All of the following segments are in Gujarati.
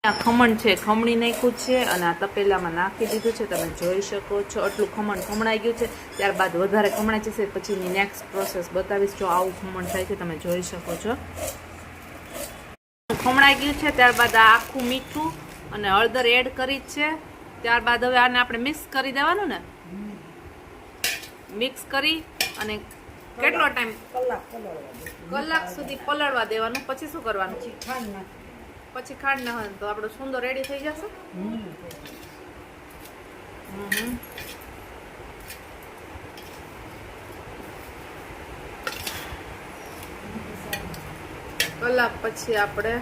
આ ખમણ છે, ખમણી નાખ્યું છે અને આ તપેલામાં નાખી દીધું છે. તમે જોઈ શકો છો આટલું ખમણ ખમણાઈ ગયું છે. ત્યારબાદ વધારે ખમણાઈ જશે પછીની નેક્સ્ટ પ્રોસેસ બતાવીશ. જો આવું ખમણ થાય છે તમે જોઈ શકો છો. ખમણાઈ ગયું છે. ત્યારબાદ આ આખું મીઠું અને હળદર એડ કરી છે. ત્યારબાદ હવે આને આપણે મિક્સ કરી દેવાનું ને, મિક્સ કરી અને કેટલો ટાઈમ, કલાક સુધી પલાળવા દેવાનું. પછી શું કરવાનું? પછી ખાંડ નાખવાનું. તો આપણો સુંદર રેડી થઈ જશે. કલાક પછી આપણે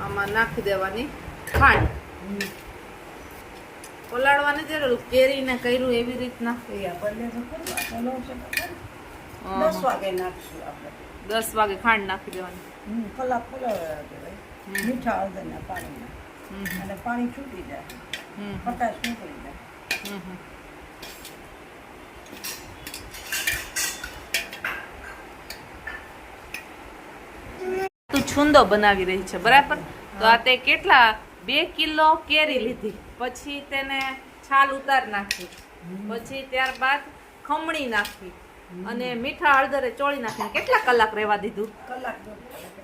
આમાં નાખી દેવાની ખાંડ. પલાળવાની જરૂર, કેરીને કર્યું એવી રીતના 10 વાગે નાખશું આપણે. 10 વાગે ખાંડ નાખી દેવાની. કલાક પલાળવા દેવાય મીઠા હળદરના પાણીમાં. અને પાણી છૂટી જાય, ખટાશ નીકળી જાય. તું છુંદો બનાવી રહી છે, બરાબર? તો આ તે કેટલા 2 કિલો કેરી લીધી, પછી તેને છાલ ઉતાર નાખી, પછી ત્યારબાદ ખમણી નાખી અને મીઠા હળદરે ચોળી નાખીને કેટલા કલાક રહેવા દીધું? કલાક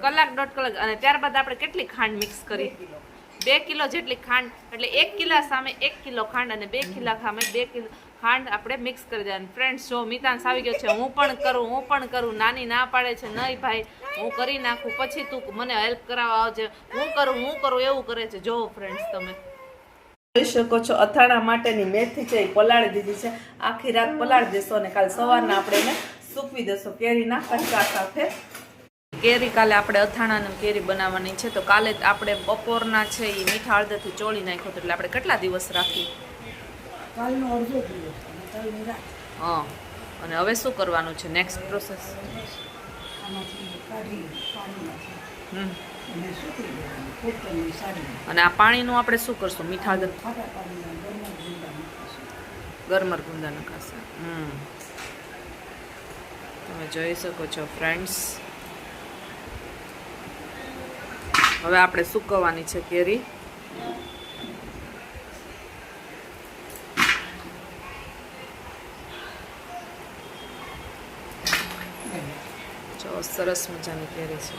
1.5 કલાક. અને ત્યારબાદ આપણે કેટલી ખાંડ મિક્સ કરી? 2 કિલો જેટલી ખાંડ. એટલે 1 કિલા સામે 1 કિલો ખાંડ અને 2 કિલા સામે 2 કિલો ખાંડ આપણે મિક્સ કરી દેવાની. ફ્રેન્ડ્સ, જો મિતાંશ આવી ગયો છે. હું પણ કરું. નાની ના પાડે છે, નહીં ભાઈ હું કરી નાખું, પછી તું મને હેલ્પ કરાવવા આવજે. હું કરું એવું કરે છે. જો ફ્રેન્ડ્સ, તમે જોઈ શકો છો અથાણા માટેની મેથી છે એ પલાળી દીધી છે. આખી રાત પલાળી દેશો અને કાલ સવારના આપણે એને સૂકવી દેશો કેરીના કટકા સાથે. કેરી કાલે આપણે અથાણાની કેરી બનાવવાની છે. તો કાલે આપણે બપોરના છે એ મીઠા હળદરથી ચોળી નાખ્યો, એટલે આપણે કેટલા દિવસ રાખી? કાલનો અડધો દિવસ. હા. અને હવે શું કરવાનું છે નેક્સ્ટ પ્રોસેસ? અને આ પાણીનું આપણે શું કરશું? મીઠા હળદર ગરમર ગુંદા નખાશે. તમે જોઈ શકો છો ફ્રેન્ડ્સ. હવે આપણે સૂકવવાની છે કેરી. જો સરસ મજાની કેરી છે.